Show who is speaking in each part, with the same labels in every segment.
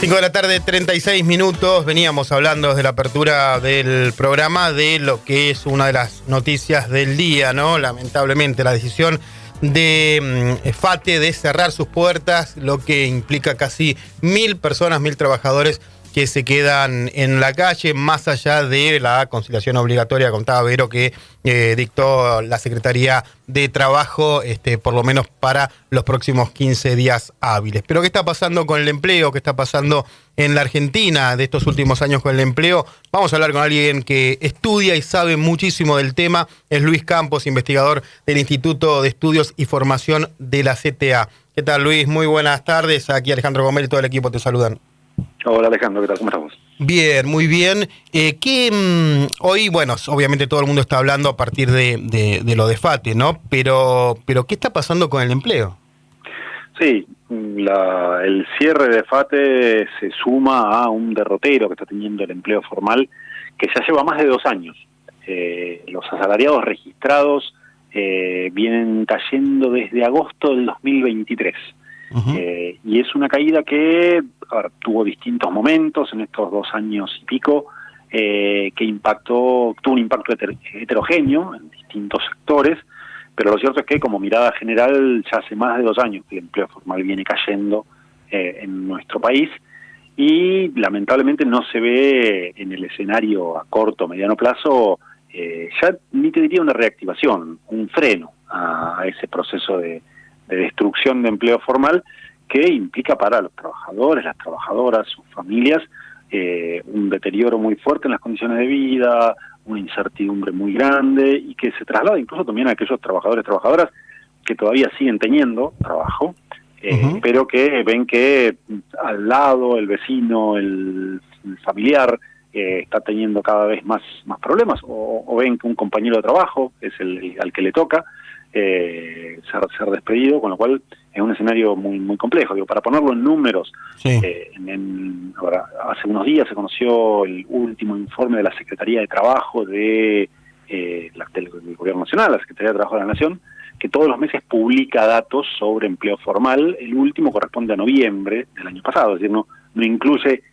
Speaker 1: 5 de la tarde, 36 minutos. Veníamos hablando desde la apertura del programa de lo que es una de las noticias del día, ¿no? Lamentablemente, la decisión de FATE de cerrar sus puertas, lo que implica casi 1.000 personas, 1.000 trabajadores que se quedan en la calle, más allá de la conciliación obligatoria, contaba Vero, que dictó la Secretaría de Trabajo, por lo menos para los próximos 15 días hábiles. Pero ¿qué está pasando con el empleo? ¿Qué está pasando en la Argentina de estos últimos años con el empleo? Vamos a hablar con alguien que estudia y sabe muchísimo del tema. Es Luis Campos, investigador del Instituto de Estudios y Formación de la CTA. ¿Qué tal, Luis? Muy buenas tardes. Aquí Alejandro Gómez y todo el equipo te saludan.
Speaker 2: Hola Alejandro, ¿qué tal? ¿Cómo estamos?
Speaker 1: Bien, muy bien. Hoy, bueno, obviamente todo el mundo está hablando a partir de lo de FATE, ¿no? Pero ¿qué está pasando con el empleo?
Speaker 2: Sí, el cierre de FATE se suma a un derrotero que está teniendo el empleo formal, que ya lleva más de 2 años. Los asalariados registrados vienen cayendo desde agosto del 2023.
Speaker 1: Uh-huh.
Speaker 2: Y es una caída que tuvo distintos momentos en estos 2 años y pico, que tuvo un impacto heterogéneo en distintos sectores, pero lo cierto es que como mirada general ya hace más de 2 años que el empleo formal viene cayendo en nuestro país, y lamentablemente no se ve en el escenario a corto o mediano plazo, ya ni te diría una reactivación, un freno a ese proceso de destrucción de empleo formal que implica para los trabajadores, las trabajadoras, sus familias, un deterioro muy fuerte en las condiciones de vida, una incertidumbre muy grande, y que se traslada incluso también a aquellos trabajadores, trabajadoras que todavía siguen teniendo trabajo,
Speaker 1: Uh-huh.
Speaker 2: pero que ven que al lado, el vecino, el familiar, está teniendo cada vez más problemas, o ven que un compañero de trabajo es al que le toca ser despedido, con lo cual es un escenario muy muy complejo. Digo, para ponerlo en números,
Speaker 1: Sí.
Speaker 2: Ahora, hace unos días se conoció el último informe de la Secretaría de Trabajo del Gobierno Nacional, la Secretaría de Trabajo de la Nación, que todos los meses publica datos sobre empleo formal. El último corresponde a noviembre del año pasado, es decir, no incluye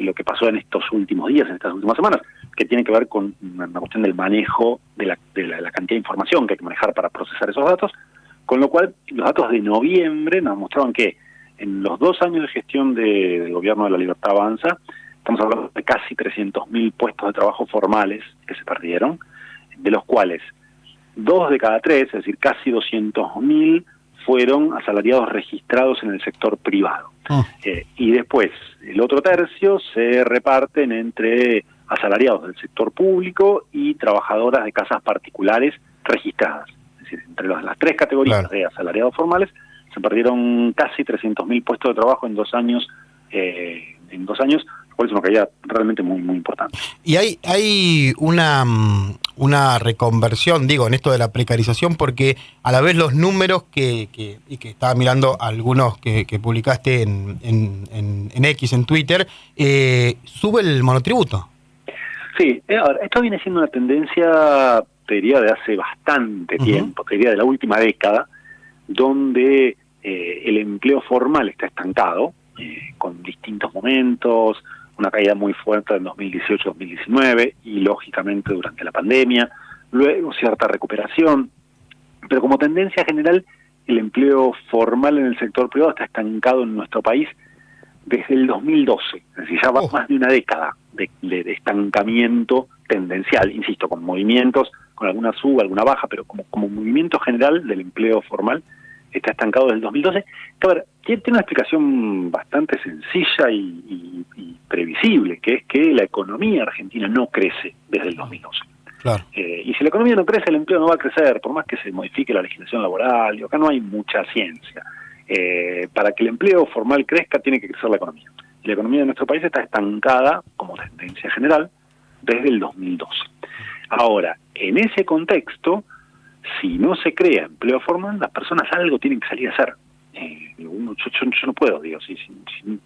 Speaker 2: lo que pasó en estos últimos días, en estas últimas semanas, que tiene que ver con una cuestión del manejo de la cantidad de información que hay que manejar para procesar esos datos, con lo cual los datos de noviembre nos mostraban que en los 2 años de gestión del Gobierno de la Libertad Avanza, estamos hablando de casi 300.000 puestos de trabajo formales que se perdieron, de los cuales 2 de cada 3, es decir, casi 200.000, fueron asalariados registrados en el sector privado. Y después, el otro tercio se reparten entre asalariados del sector público y trabajadoras de casas particulares registradas. Es decir, entre las 3 categorías, claro, de asalariados formales, se perdieron casi 300.000 puestos de trabajo en 2 años, lo cual es una caída realmente muy muy importante.
Speaker 1: Y hay una reconversión, digo, en esto de la precarización, porque a la vez los números que estaba mirando algunos que publicaste en X, en Twitter, sube el monotributo.
Speaker 2: Sí, esto viene siendo una tendencia, te diría, de hace bastante tiempo, te diría de la última década, donde el empleo formal está estancado, con distintos momentos, una caída muy fuerte en 2018-2019 y lógicamente durante la pandemia, luego cierta recuperación, pero como tendencia general el empleo formal en el sector privado está estancado en nuestro país desde el 2012, es decir, ya va más de una década de estancamiento tendencial, insisto, con movimientos, con alguna suba, alguna baja, pero como movimiento general del empleo formal está estancado desde el 2012. Que, a ver, tiene una explicación bastante sencilla y previsible, que es que la economía argentina no crece desde el 2012.
Speaker 1: Claro.
Speaker 2: Y si la economía no crece, el empleo no va a crecer, por más que se modifique la legislación laboral, y acá no hay mucha ciencia. Para que el empleo formal crezca, tiene que crecer la economía. Y la economía de nuestro país está estancada, como tendencia general, desde el 2012. Ahora, en ese contexto, si no se crea empleo formal, las personas algo tienen que salir a hacer. Yo no puedo, digo, si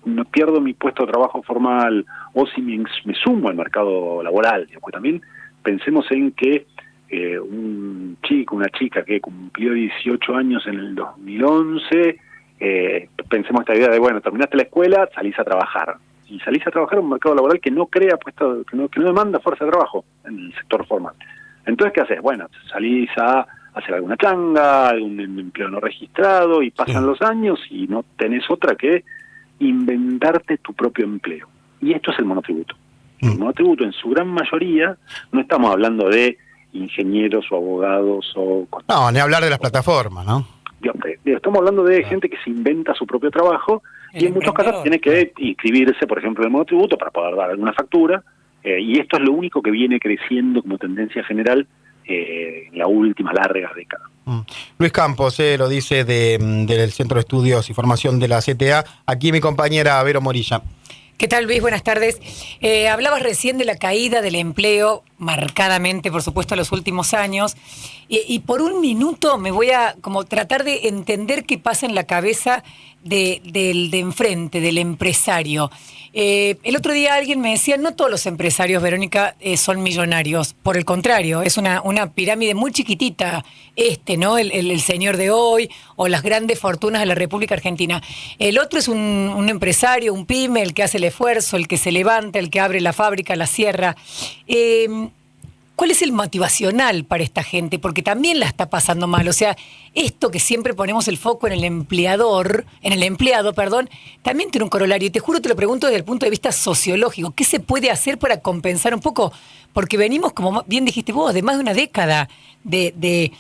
Speaker 2: no pierdo mi puesto de trabajo formal, o si me sumo al mercado laboral, digo, porque también pensemos en que un chico, una chica que cumplió 18 años en el 2011, pensemos esta idea de, bueno, terminaste la escuela, salís a trabajar. Y salís a trabajar en un mercado laboral que no crea puesto, que no demanda fuerza de trabajo en el sector formal. Entonces, ¿qué haces? Bueno, salís a hacer alguna changa, algún empleo no registrado, y pasan los años y no tenés otra que inventarte tu propio empleo. Y esto es el monotributo. El monotributo, en su gran mayoría, no estamos hablando de ingenieros o abogados o...
Speaker 1: No, ni hablar de las plataformas, ¿no?
Speaker 2: Estamos hablando de gente que se inventa su propio trabajo y en muchos casos tiene que inscribirse, por ejemplo, en el monotributo para poder dar alguna factura, y esto es lo único que viene creciendo como tendencia general en la última larga década.
Speaker 1: Luis Campos lo dice del Centro de Estudios y Formación de la CTA. Aquí mi compañera Vero Morilla.
Speaker 3: ¿Qué tal, Luis? Buenas tardes. Hablabas recién de la caída del empleo, marcadamente, por supuesto, en los últimos años. Y por un minuto me voy a como tratar de entender qué pasa en la cabeza del de enfrente, del empresario. El otro día alguien me decía, no todos los empresarios, Verónica, son millonarios. Por el contrario, es una pirámide muy chiquitita, ¿no? El señor de hoy o las grandes fortunas de la República Argentina. El otro es un empresario, un pyme, el que hace el esfuerzo, el que se levanta, el que abre la fábrica, la cierra. ¿Cuál es el motivacional para esta gente? Porque también la está pasando mal. O sea, esto que siempre ponemos el foco en el empleado, también tiene un corolario. Y te juro, te lo pregunto desde el punto de vista sociológico. ¿Qué se puede hacer para compensar un poco? Porque venimos, como bien dijiste vos, de más de una década de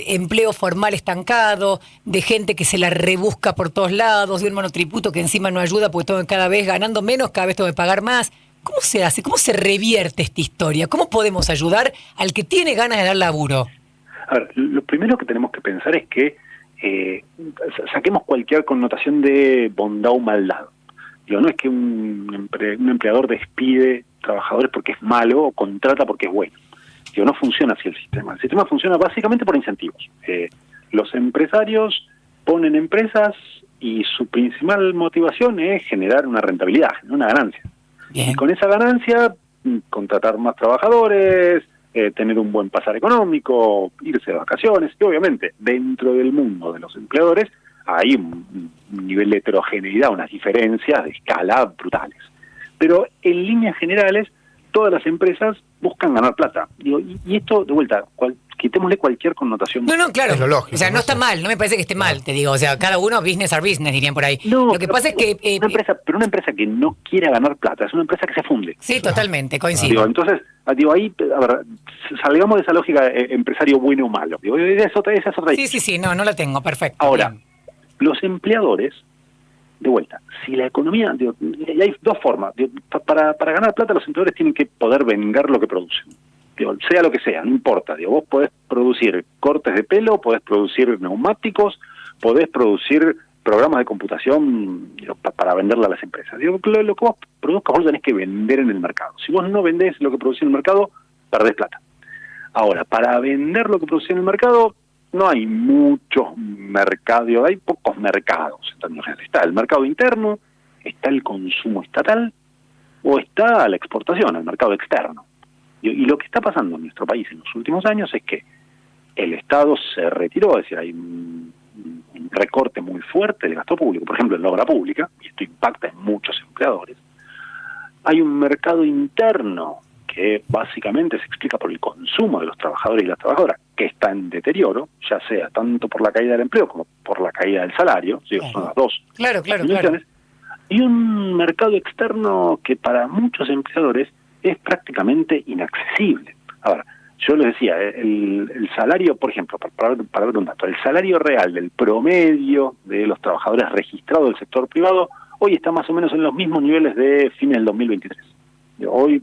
Speaker 3: empleo formal estancado, de gente que se la rebusca por todos lados, de un monotributo que encima no ayuda porque todo cada vez ganando menos, cada vez tengo que pagar más. ¿Cómo se hace? ¿Cómo se revierte esta historia? ¿Cómo podemos ayudar al que tiene ganas de dar laburo?
Speaker 2: A ver, lo primero que tenemos que pensar es que saquemos cualquier connotación de bondad o maldad. Digo, no es que un empleador despide trabajadores porque es malo o contrata porque es bueno. Digo, no funciona así el sistema. El sistema funciona básicamente por incentivos. Los empresarios ponen empresas y su principal motivación es generar una rentabilidad, una ganancia. Bien. Y con esa ganancia, contratar más trabajadores, tener un buen pasar económico, irse de vacaciones, y obviamente dentro del mundo de los empleadores hay un nivel de heterogeneidad, unas diferencias de escala brutales. Pero en líneas generales, todas las empresas buscan ganar plata. Digo, y esto, de vuelta, quitémosle cualquier connotación.
Speaker 3: No, claro.
Speaker 1: Es lo lógico,
Speaker 3: o sea, no está mal, no me parece que esté mal, te digo. O sea, cada uno business are business, dirían por ahí.
Speaker 2: No,
Speaker 3: lo que pasa es que...
Speaker 2: una empresa que no quiera ganar plata es una empresa que se funde.
Speaker 3: Sí, totalmente, coincido.
Speaker 2: Digo, entonces, ahí, a ver, salgamos de esa lógica empresario bueno o malo. Digo, esa es otra.
Speaker 3: Sí, no la tengo, perfecto.
Speaker 2: Ahora,
Speaker 3: bien.
Speaker 2: Los empleadores, de vuelta, si la economía, digo, y hay dos formas. Digo, para ganar plata los empleadores tienen que poder vender lo que producen. Digo, sea lo que sea, no importa. Digo, vos podés producir cortes de pelo, podés producir neumáticos, podés producir programas de computación, digo, para venderle a las empresas. Digo, lo que vos produzcas vos tenés que vender en el mercado. Si vos no vendés lo que producís en el mercado, perdés plata. Ahora, para vender lo que producís en el mercado, no hay muchos mercados, hay pocos mercados. Está el mercado interno, está el consumo estatal o está la exportación, el mercado externo. Y lo que está pasando en nuestro país en los últimos años es que el Estado se retiró, es decir, hay un recorte muy fuerte del gasto público, por ejemplo en la obra pública, y esto impacta en muchos empleadores. Hay un mercado interno que básicamente se explica por el consumo de los trabajadores y las trabajadoras, que está en deterioro, ya sea tanto por la caída del empleo como por la caída del salario, ¿sí? Son las dos.
Speaker 3: Claro.
Speaker 2: Y un mercado externo que para muchos empleadores es prácticamente inaccesible. Ahora, yo les decía, el salario, por ejemplo, para ver un dato, el salario real del promedio de los trabajadores registrados del sector privado hoy está más o menos en los mismos niveles de fines del 2023. Hoy,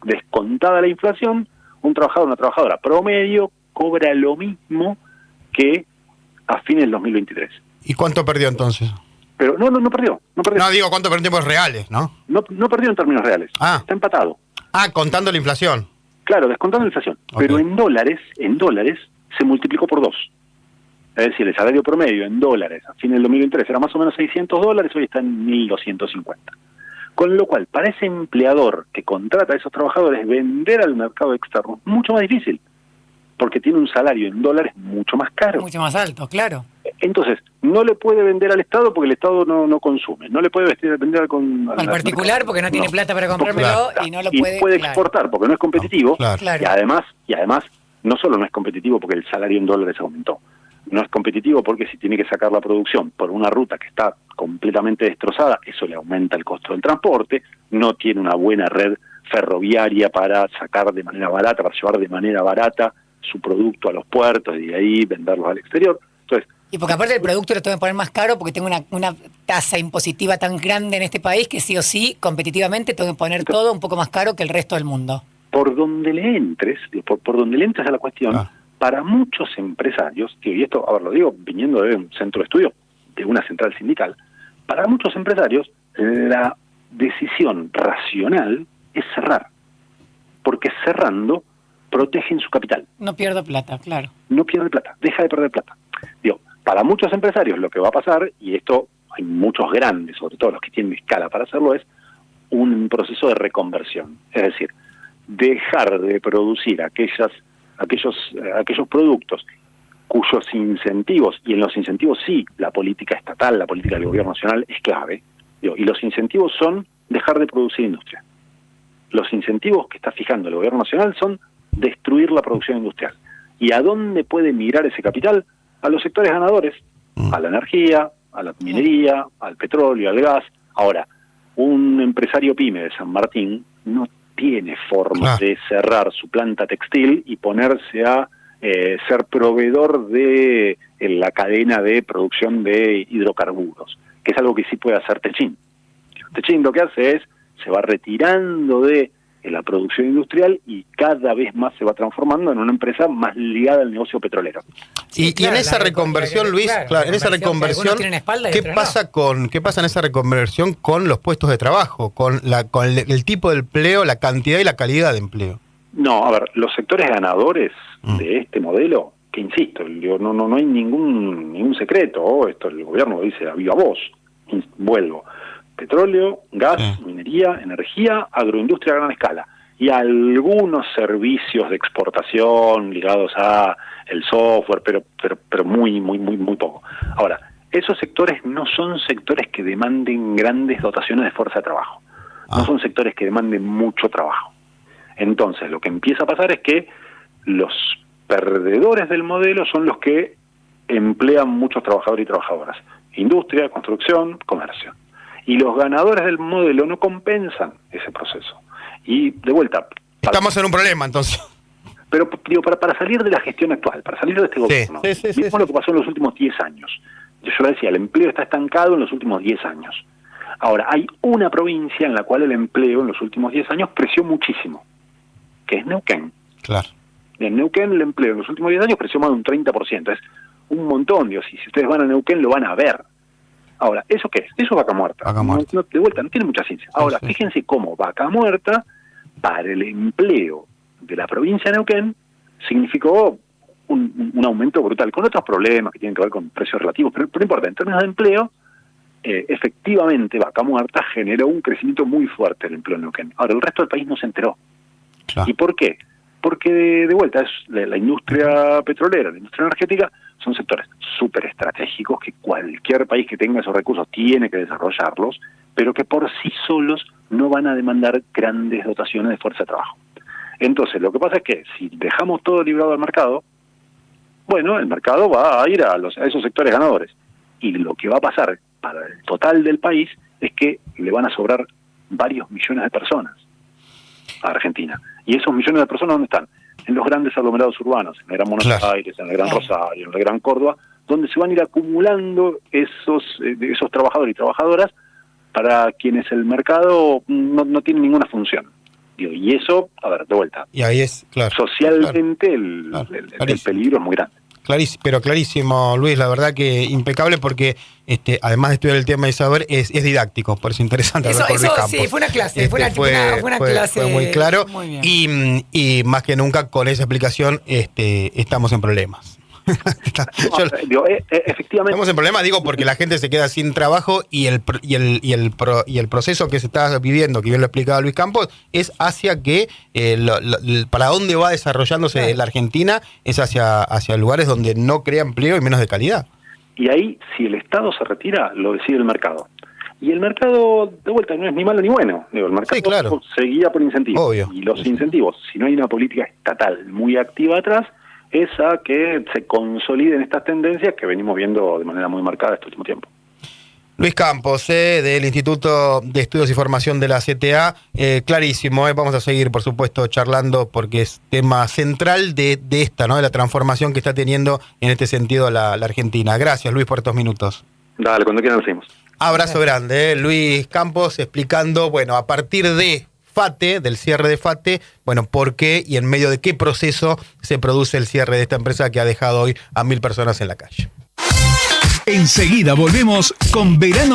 Speaker 2: descontada la inflación, un trabajador, una trabajadora promedio cobra lo mismo que a fines del 2023.
Speaker 1: ¿Y cuánto perdió entonces?
Speaker 2: Pero no perdió.
Speaker 1: No, digo, ¿cuánto perdió en tiempos reales, no?
Speaker 2: No perdió en términos reales. Está empatado.
Speaker 1: Contando la inflación.
Speaker 2: Claro, descontando la inflación. Okay. Pero en dólares se multiplicó por 2. Es decir, el salario promedio en dólares a fines del 2023 era más o menos $600, hoy está en 1.250. Con lo cual, para ese empleador que contrata a esos trabajadores, vender al mercado externo es mucho más difícil, porque tiene un salario en dólares mucho más caro.
Speaker 3: Mucho más alto, claro.
Speaker 2: Entonces, no le puede vender al Estado porque el Estado no consume. No le puede vender
Speaker 3: al particular porque no tiene plata para comprármelo y no lo puede...
Speaker 2: Y puede exportar porque no es competitivo.
Speaker 3: Claro.
Speaker 2: Y además, no solo no es competitivo porque el salario en dólares aumentó. No es competitivo porque si tiene que sacar la producción por una ruta que está completamente destrozada, eso le aumenta el costo del transporte. No tiene una buena red ferroviaria para sacar de manera barata, para llevar de manera barata su producto a los puertos y de ahí venderlos al exterior. Entonces,
Speaker 3: y porque aparte el producto lo tengo que poner más caro porque tengo una tasa impositiva tan grande en este país que sí o sí, competitivamente, tengo que poner todo un poco más caro que el resto del mundo.
Speaker 2: Por donde le entres, por donde le entres a la cuestión, para muchos empresarios, y esto, a ver, lo digo viniendo de un centro de estudio, de una central sindical, para muchos empresarios la decisión racional es cerrar, porque cerrando protegen su capital.
Speaker 3: No pierdo plata, claro.
Speaker 2: No pierde plata, deja de perder plata. Digo, para muchos empresarios lo que va a pasar, y esto hay muchos grandes, sobre todo los que tienen escala para hacerlo, es un proceso de reconversión. Es decir, dejar de producir aquellos productos cuyos incentivos, y en los incentivos sí, la política estatal, la política del gobierno nacional es clave, y los incentivos son dejar de producir industria. Los incentivos que está fijando el gobierno nacional son destruir la producción industrial. ¿Y a dónde puede migrar ese capital? A los sectores ganadores, a la energía, a la minería, al petróleo, al gas. Ahora, un empresario pyme de San Martín no tiene forma de cerrar su planta textil y ponerse a ser proveedor de la cadena de producción de hidrocarburos, que es algo que sí puede hacer Techin. Techin lo que hace es, se va retirando de la producción industrial y cada vez más se va transformando en una empresa más ligada al negocio petrolero.
Speaker 1: Y en esa reconversión, Luis, en esa reconversión, ¿qué pasa en esa reconversión con los puestos de trabajo, con el tipo de empleo, la cantidad y la calidad de empleo?
Speaker 2: No, a ver, los sectores ganadores de este modelo, que insisto, no hay ningún secreto, esto el gobierno dice a viva voz, vuelvo. Petróleo, gas, minería, energía, agroindustria a gran escala y algunos servicios de exportación ligados a el software, pero muy poco. Ahora, esos sectores no son sectores que demanden grandes dotaciones de fuerza de trabajo, no son sectores que demanden mucho trabajo. Entonces, lo que empieza a pasar es que los perdedores del modelo son los que emplean muchos trabajadores y trabajadoras, industria, construcción, comercio. Y los ganadores del modelo no compensan ese proceso. Y de vuelta...
Speaker 1: Estamos en un problema, entonces.
Speaker 2: Pero digo, para salir de la gestión actual, para salir de este gobierno, mismo lo que pasó en los últimos 10 años. Yo lo decía, el empleo está estancado en los últimos 10 años. Ahora, hay una provincia en la cual el empleo en los últimos 10 años creció muchísimo, que es Neuquén.
Speaker 1: Claro.
Speaker 2: En Neuquén el empleo en los últimos 10 años creció más de un 30%. Es un montón, digo, si ustedes van a Neuquén lo van a ver. Ahora, ¿eso qué es? Eso es vaca muerta. De vuelta, no tiene mucha ciencia. Ahora, fíjense cómo vaca muerta, para el empleo de la provincia de Neuquén, significó un aumento brutal, con otros problemas que tienen que ver con precios relativos, pero no importa, en términos de empleo, efectivamente, vaca muerta generó un crecimiento muy fuerte en el empleo en Neuquén. Ahora, el resto del país no se enteró. Claro. ¿Y por qué? Porque de vuelta es la industria petrolera, la industria energética, son sectores súper estratégicos que cualquier país que tenga esos recursos tiene que desarrollarlos, pero que por sí solos no van a demandar grandes dotaciones de fuerza de trabajo. Entonces, lo que pasa es que si dejamos todo librado al mercado, bueno, el mercado va a ir a esos sectores ganadores. Y lo que va a pasar para el total del país es que le van a sobrar varios millones de personas a Argentina. ¿Y esos millones de personas dónde están? En los grandes aglomerados urbanos, en el Gran Buenos Aires, en el Gran Rosario, en el Gran Córdoba, donde se van a ir acumulando esos trabajadores y trabajadoras para quienes el mercado no tiene ninguna función. Y eso, a ver, de vuelta.
Speaker 1: Y ahí es,
Speaker 2: socialmente el peligro es muy grande.
Speaker 1: Pero clarísimo, Luis, la verdad que impecable porque además de estudiar el tema y saber, es didáctico, por eso interesante.
Speaker 3: Eso sí, fue una clase, fue una clase.
Speaker 1: Fue muy claro
Speaker 3: muy bien.
Speaker 1: Y más que nunca con esa explicación estamos en problemas.
Speaker 2: Efectivamente.
Speaker 1: Estamos en problemas, digo, porque la gente se queda sin trabajo y el proceso que se está viviendo, que bien lo explicaba Luis Campos, es hacia que para dónde va desarrollándose la Argentina, es hacia lugares donde no crea empleo y menos de calidad.
Speaker 2: Y ahí, si el Estado se retira, lo decide el mercado. Y el mercado, de vuelta, no es ni malo ni bueno. Digo, el mercado
Speaker 1: Sí, claro.
Speaker 2: se guía por incentivos.
Speaker 1: Obvio.
Speaker 2: Y los incentivos, si no hay una política estatal muy activa atrás, es a que se consoliden estas tendencias que venimos viendo de manera muy marcada este último tiempo.
Speaker 1: Luis Campos, del Instituto de Estudios y Formación de la CTA, clarísimo, vamos a seguir, por supuesto, charlando porque es tema central de esta, ¿no? De la transformación que está teniendo en este sentido la Argentina. Gracias, Luis, por estos minutos.
Speaker 2: Dale, cuando quieran lo seguimos.
Speaker 1: Abrazo grande, Luis Campos, explicando, bueno, a partir de FATE, del cierre de FATE, bueno, por qué y en medio de qué proceso se produce el cierre de esta empresa que ha dejado hoy a 1.000 personas en la calle.
Speaker 4: Enseguida volvemos con Verano